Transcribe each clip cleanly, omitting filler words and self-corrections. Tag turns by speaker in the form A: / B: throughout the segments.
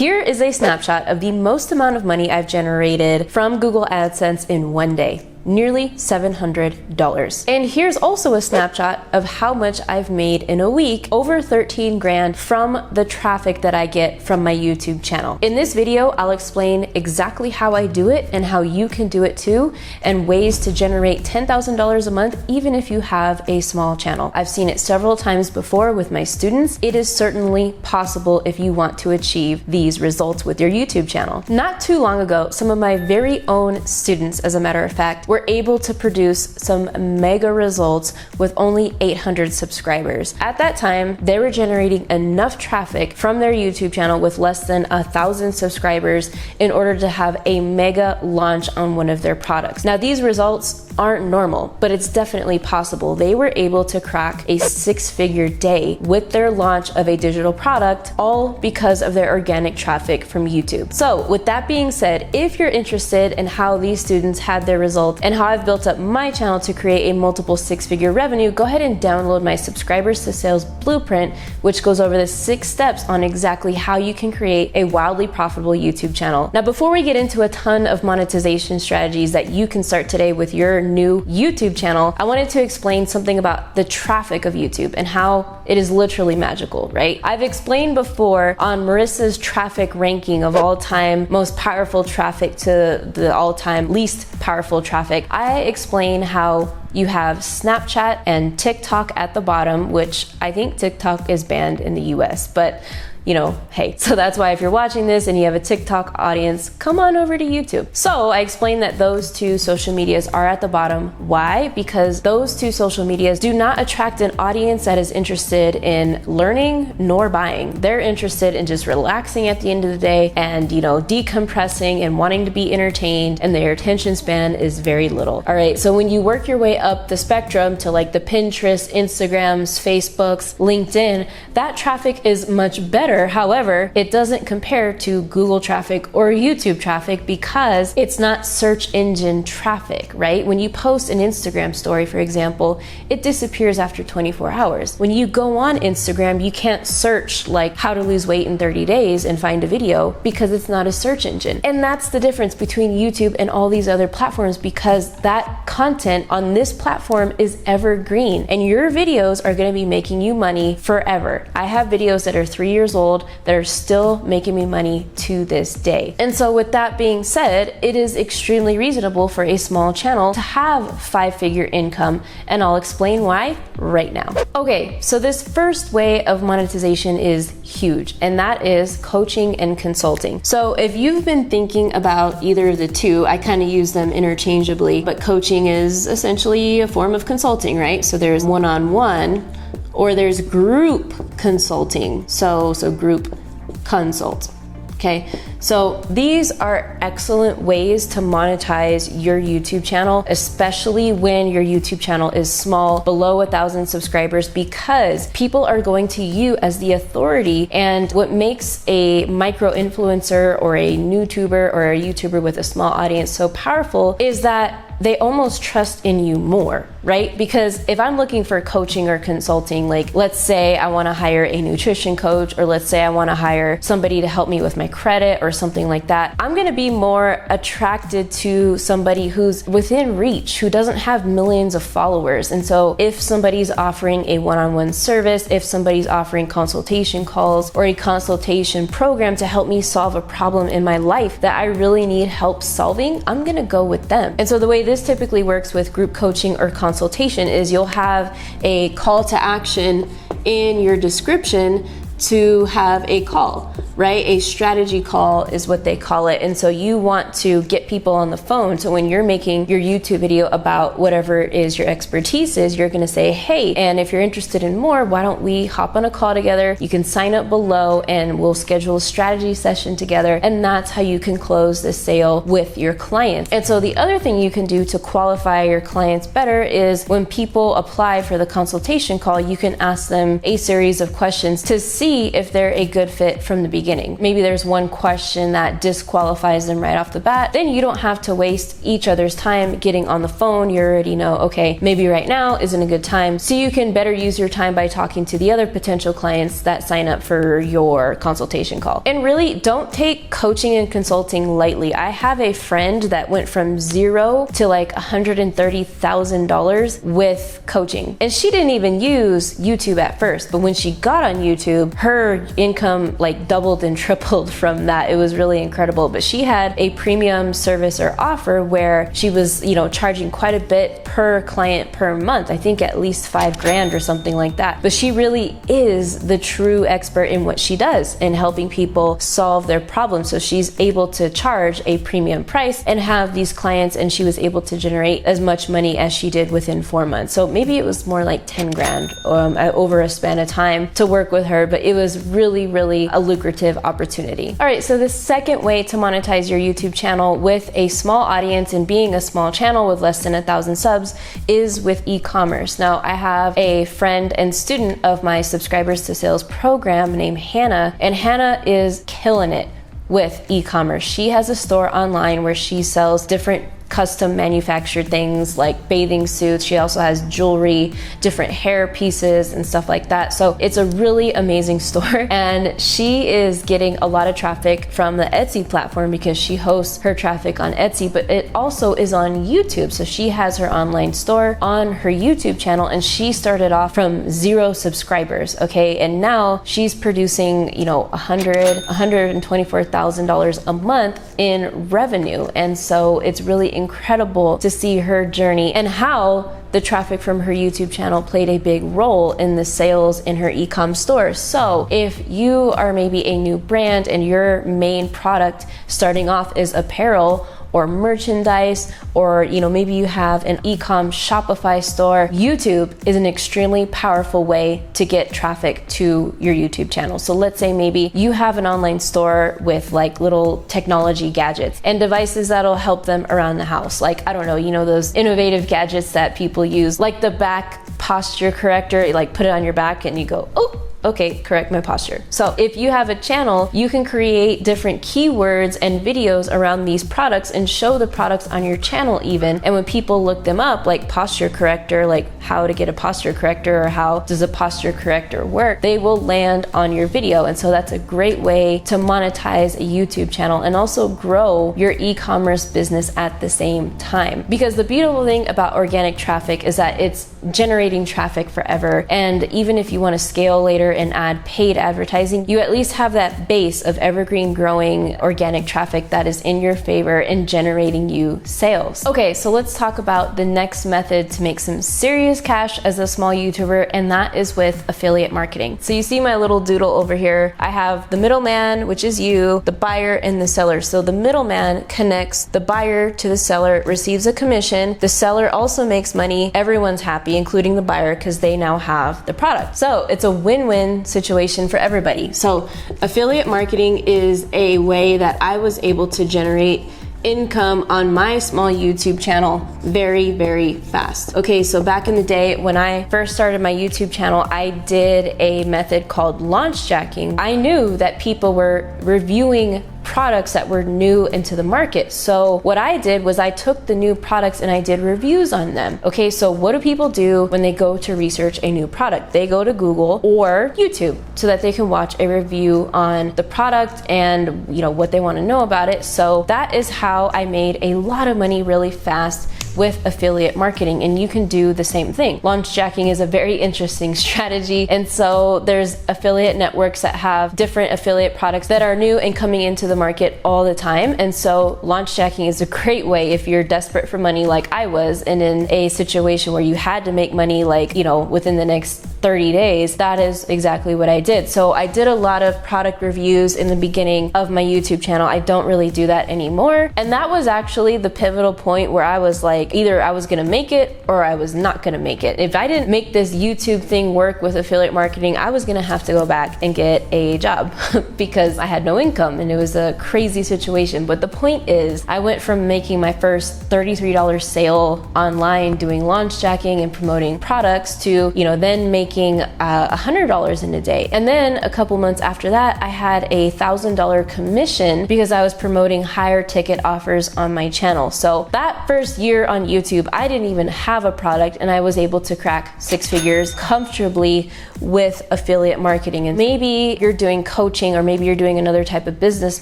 A: Here is a snapshot of the most amount of money I've generated from Google AdSense in one day. Nearly $700. And here's also a snapshot of how much I've made in a week, over 13 grand from the traffic that I get from my YouTube channel. In this video, I'll explain exactly how I do it and how you can do it too, and ways to generate $10,000 a month even if you have a small channel. I've seen it several times before with my students. It is certainly possible if you want to achieve these results with your YouTube channel. Not too long ago, some of my very own students, as a matter of fact, were able to produce some mega results with only 800 subscribers. At that time, they were generating enough traffic from their YouTube channel with less than 1,000 subscribers in order to have a mega launch on one of their products. Now, these results aren't normal, but it's definitely possible. They were able to crack a six-figure day with their launch of a digital product, all because of their organic traffic from YouTube. So with that being said, if you're interested in how these students had their results and how I've built up my channel to create a multiple six-figure revenue, go ahead and download my Subscribers to Sales Blueprint, which goes over the 6 steps on exactly how you can create a wildly profitable YouTube channel. Now, before we get into a ton of monetization strategies that you can start today with your new YouTube channel, I wanted to explain something about the traffic of YouTube and how it is literally magical, right? I've explained before on Marissa's traffic ranking of all time most powerful traffic to the all time least powerful traffic. I explain how you have Snapchat and TikTok at the bottom, which I think TikTok is banned in the US, but you know, hey, so that's why if you're watching this and you have a TikTok audience, come on over to YouTube. So I explained that those two social medias are at the bottom. Why? Because those two social medias do not attract an audience that is interested in learning nor buying. They're interested in just relaxing at the end of the day and, you know, decompressing and wanting to be entertained, and their attention span is very little. All right, so when you work your way up the spectrum to like the Pinterest, Instagrams, Facebooks, LinkedIn, that traffic is much better. However, it doesn't compare to Google traffic or YouTube traffic because it's not search engine traffic, right? When you post an Instagram story, for example, it disappears after 24 hours. When you go on Instagram, you can't search like how to lose weight in 30 days and find a video because it's not a search engine. And that's the difference between YouTube and all these other platforms, because that content on this platform is evergreen and your videos are going to be making you money forever. I have videos that are 3 years old that are still making me money to this day. And so with that being said, it is extremely reasonable for a small channel to have 5-figure income, and I'll explain why right now. Okay, so this first way of monetization is huge, and that is coaching and consulting. So if you've been thinking about either of the two, I kind of use them interchangeably, but coaching is essentially a form of consulting, right? So there's one-on-one, or there's group consulting, so group consult. Okay, so these are excellent ways to monetize your YouTube channel, especially when your YouTube channel is small, below 1,000 subscribers, because people are going to you as the authority. And what makes a micro influencer or a YouTuber or a YouTuber with a small audience so powerful is that they almost trust in you more, right? Because if I'm looking for coaching or consulting, like let's say I wanna hire a nutrition coach, or let's say I wanna hire somebody to help me with my credit or something like that, I'm gonna be more attracted to somebody who's within reach, who doesn't have millions of followers. And so if somebody's offering a one-on-one service, if somebody's offering consultation calls or a consultation program to help me solve a problem in my life that I really need help solving, I'm gonna go with them. And so the way this typically works with group coaching or consultation is you'll have a call to action in your description to have a call, right? A strategy call is what they call it. And so you want to get people on the phone. So when you're making your YouTube video about whatever it is your expertise is, you're gonna say, hey, and if you're interested in more, why don't we hop on a call together? You can sign up below and we'll schedule a strategy session together. And that's how you can close the sale with your clients. And so the other thing you can do to qualify your clients better is when people apply for the consultation call, you can ask them a series of questions to see see if they're a good fit from the beginning. Maybe there's one question that disqualifies them right off the bat, then you don't have to waste each other's time getting on the phone. You already know, okay, maybe right now isn't a good time, so you can better use your time by talking to the other potential clients that sign up for your consultation call. And really, don't take coaching and consulting lightly. I have a friend that went from zero to like $130,000 with coaching, and she didn't even use YouTube at first, but when she got on YouTube, her income like doubled and tripled from that. It was really incredible. But she had a premium service or offer where she was, charging quite a bit per client per month. I think at least $5,000 or something like that. But she really is the true expert in what she does in helping people solve their problems. So she's able to charge a premium price and have these clients, and she was able to generate as much money as she did within 4 months. So maybe it was more like $10,000 over a span of time to work with her, but it was really, really a lucrative opportunity. All right, so the second way to monetize your YouTube channel with a small audience and being a small channel with less than 1,000 subs is with e-commerce. Now, I have a friend and student of my Subscribers to Sales program named Hannah, and Hannah is killing it with e-commerce. She has a store online where she sells different custom manufactured things like bathing suits. She also has jewelry, different hair pieces and stuff like that. So it's a really amazing store, and she is getting a lot of traffic from the Etsy platform because she hosts her traffic on Etsy, but it also is on YouTube. So she has her online store on her YouTube channel, and she started off from 0 subscribers, okay? And now she's producing, $124,000 a month in revenue. And so it's really incredible to see her journey and how the traffic from her YouTube channel played a big role in the sales in her e-com store. So if you are maybe a new brand and your main product starting off is apparel or merchandise, or maybe you have an e-com Shopify store, YouTube is an extremely powerful way to get traffic to your YouTube channel. So let's say maybe you have an online store with like little technology gadgets and devices that'll help them around the house. Like, I don't know, those innovative gadgets that people use, like the back posture corrector, you like put it on your back and you go, oh, okay, correct my posture. So if you have a channel, you can create different keywords and videos around these products and show the products on your channel even. And when people look them up, like posture corrector, like how to get a posture corrector or how does a posture corrector work, they will land on your video. And so that's a great way to monetize a YouTube channel and also grow your e-commerce business at the same time. Because the beautiful thing about organic traffic is that it's generating traffic forever. And even if you want to scale later and add paid advertising, you at least have that base of evergreen growing organic traffic that is in your favor and generating you sales. Okay, so let's talk about the next method to make some serious cash as a small YouTuber, and that is with affiliate marketing. So you see my little doodle over here. I have the middleman, which is you, the buyer, and the seller. So the middleman connects the buyer to the seller, receives a commission. The seller also makes money. Everyone's happy, including the buyer, because they now have the product. So it's a win-win situation for everybody. So affiliate marketing is a way that I was able to generate income on my small YouTube channel very, very fast. Okay, so back in the day when I first started my YouTube channel, I did a method called launch jacking. I knew that people were reviewing products that were new into the market. So what I did was I took the new products and I did reviews on them. Okay, so what do people do when they go to research a new product? They go to Google or YouTube so that they can watch a review on the product and what they want to know about it. So that is how I made a lot of money really fast with affiliate marketing, and you can do the same thing. Launch jacking is a very interesting strategy, and so there's affiliate networks that have different affiliate products that are new and coming into the market all the time. And so launch jacking is a great way if you're desperate for money like I was, and in a situation where you had to make money like within the next 30 days. That is exactly what I did. So I did a lot of product reviews in the beginning of my YouTube channel. I don't really do that anymore, and that was actually the pivotal point where I was like, either I was gonna make it or I was not gonna make it. If I didn't make this YouTube thing work with affiliate marketing, I was gonna have to go back and get a job because I had no income, and it was a crazy situation. But the point is, I went from making my first $33 sale online doing launch jacking and promoting products to then making making $100 in a day. And then a couple months after that, I had a $1,000 commission because I was promoting higher ticket offers on my channel. So that first year on YouTube, I didn't even have a product and I was able to crack 6 figures comfortably with affiliate marketing. And maybe you're doing coaching, or maybe you're doing another type of business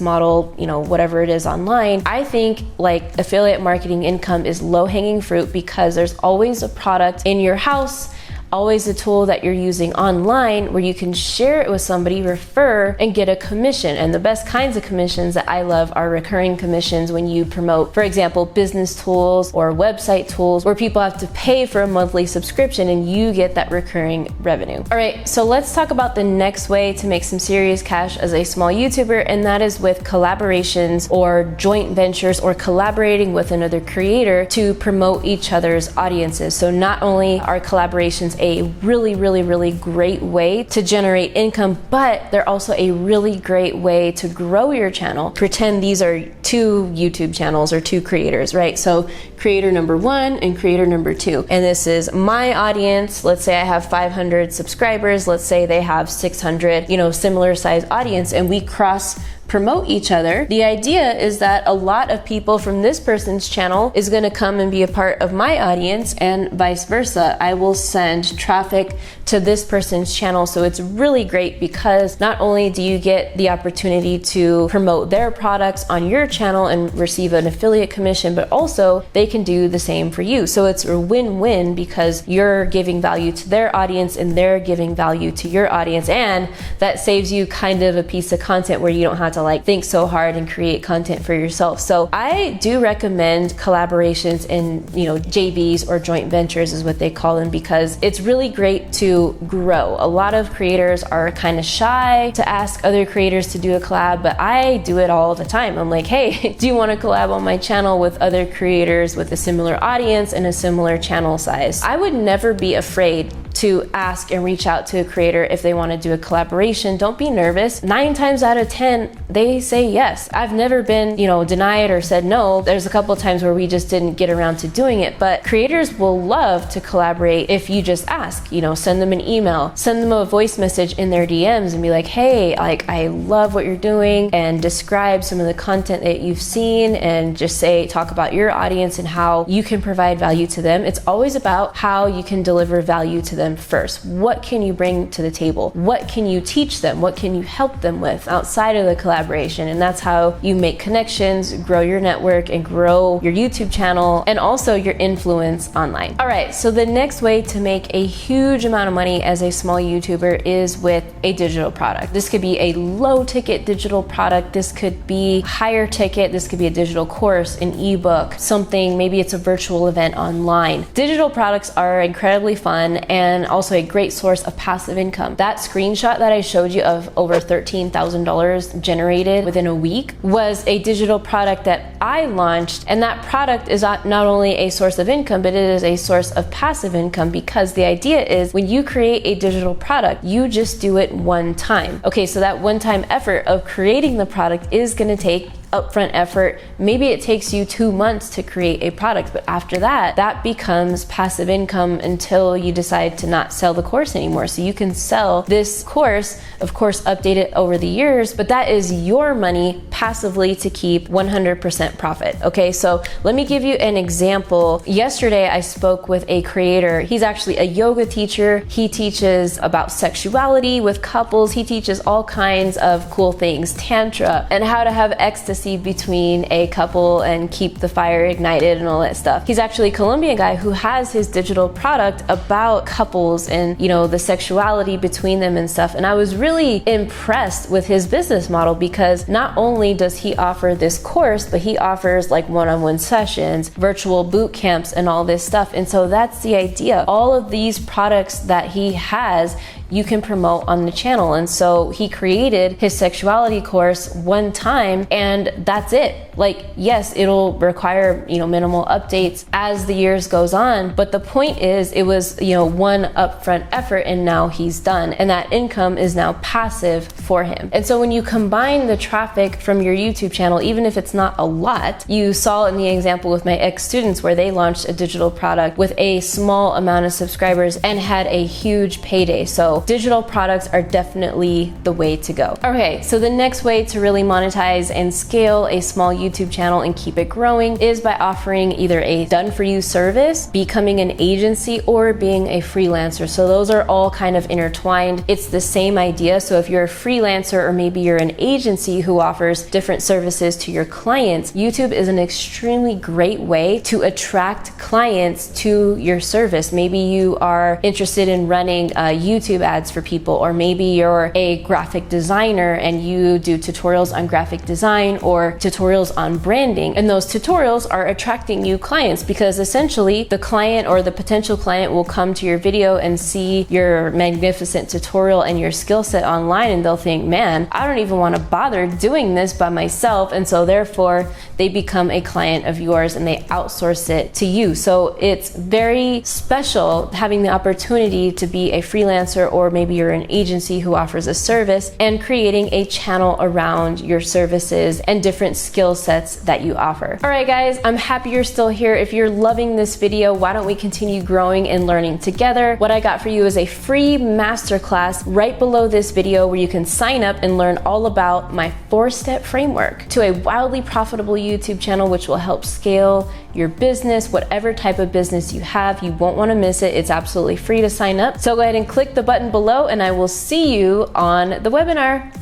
A: model, you know, whatever it is online. I think like affiliate marketing income is low-hanging fruit because there's always a product in your house, always a tool that you're using online where you can share it with somebody, refer, and get a commission. And the best kinds of commissions that I love are recurring commissions when you promote, for example, business tools or website tools where people have to pay for a monthly subscription and you get that recurring revenue. All right, so let's talk about the next way to make some serious cash as a small YouTuber, and that is with collaborations or joint ventures or collaborating with another creator to promote each other's audiences. So not only are collaborations a really great way to generate income, but they're also a really great way to grow your channel. Pretend these are 2 YouTube channels or 2 creators, right? So creator number 1 and creator number 2. And this is my audience. Let's say I have 500 subscribers. Let's say they have 600, you know, similar size audience, and we cross promote each other. The idea is that a lot of people from this person's channel is going to come and be a part of my audience, and vice versa. I will send traffic to this person's channel. So it's really great because not only do you get the opportunity to promote their products on your channel and receive an affiliate commission, but also they can do the same for you. So it's a win-win because you're giving value to their audience and they're giving value to your audience, and that saves you kind of a piece of content where you don't have to like think so hard and create content for yourself. So I do recommend collaborations and, you know, JVs or joint ventures is what they call them, because it's really great to grow. A lot of creators are kind of shy to ask other creators to do a collab, but I do it all the time. I'm like, hey, do you want to collab on my channel with other creators with a similar audience and a similar channel size? I would never be afraid to ask and reach out to a creator if they want to do a collaboration. Don't be nervous. 9 times out of 10, they say yes. I've never been, you know, denied or said no. There's a couple of times where we just didn't get around to doing it, but creators will love to collaborate if you just ask, you know, send them an email, send them a voice message in their DMs and be like, hey, like, I love what you're doing, and describe some of the content that you've seen and just say, talk about your audience and how you can provide value to them. It's always about how you can deliver value to them first. What can you bring to the table? What can you teach them? What can you help them with outside of the collaboration? And that's how you make connections, grow your network, and grow your YouTube channel and also your influence online. All right, so the next way to make a huge amount of money as a small YouTuber is with a digital product. This could be a low ticket digital product. This could be higher ticket. This could be a digital course, an ebook, something, maybe it's a virtual event online. Digital products are incredibly fun and also a great source of passive income. That screenshot that I showed you of over $13,000 generated within a week was a digital product that I launched, and that product is not only a source of income, but it is a source of passive income, because the idea is when you create a digital product, you just do it one time. Okay, so that one-time effort of creating the product is going to take upfront effort. Maybe it takes you 2 months to create a product, but after that, that becomes passive income until you decide to not sell the course anymore. So you can sell this course, of course, update it over the years, but that is your money passively to keep 100% profit. Okay, so let me give you an example. Yesterday, I spoke with a creator. He's actually a yoga teacher. He teaches about sexuality with couples. He teaches all kinds of cool things, tantra, and how to have ecstasy between a couple and keep the fire ignited and all that stuff. He's actually a Colombian guy who has his digital product about couples and, you know, the sexuality between them and stuff. And I was really impressed with his business model, because not only does he offer this course, but he offers like one-on-one sessions, virtual boot camps, and all this stuff. And so that's the idea. All of these products that he has, you can promote on the channel. And so he created his sexuality course one time, and that's it. Like, yes, it'll require, minimal updates as the years goes on, but the point is it was, one upfront effort, and now he's done, and that income is now passive for him. And so when you combine the traffic from your YouTube channel, even if it's not a lot, you saw in the example with my ex-students where they launched a digital product with a small amount of subscribers and had a huge payday. So digital products are definitely the way to go. Okay, so the next way to really monetize and scale a small YouTube channel and keep it growing is by offering either a done-for-you service, becoming an agency, or being a freelancer. So those are all kind of intertwined. It's the same idea. So if you're a freelancer, or maybe you're an agency who offers different services to your clients, YouTube is an extremely great way to attract clients to your service. Maybe you are interested in running YouTube ads for people, or maybe you're a graphic designer and you do tutorials on graphic design or tutorials on branding, and those tutorials are attracting you clients because essentially the client or the potential client will come to your video and see your magnificent tutorial and your skill set online, and they'll think, man, I don't even want to bother doing this by myself, and so therefore they become a client of yours and they outsource it to you. So it's very special having the opportunity to be a freelancer, or maybe you're an agency who offers a service, and creating a channel around your services and different skill sets that you offer. All right, guys, I'm happy you're still here. If you're loving this video, why don't we continue growing and learning together? What I got for you is a free masterclass right below this video where you can sign up and learn all about my 4-step framework to a wildly profitable YouTube channel, which will help scale your business, whatever type of business you have. You won't want to miss it. It's absolutely free to sign up. So go ahead and click the button below, and I will see you on the webinar.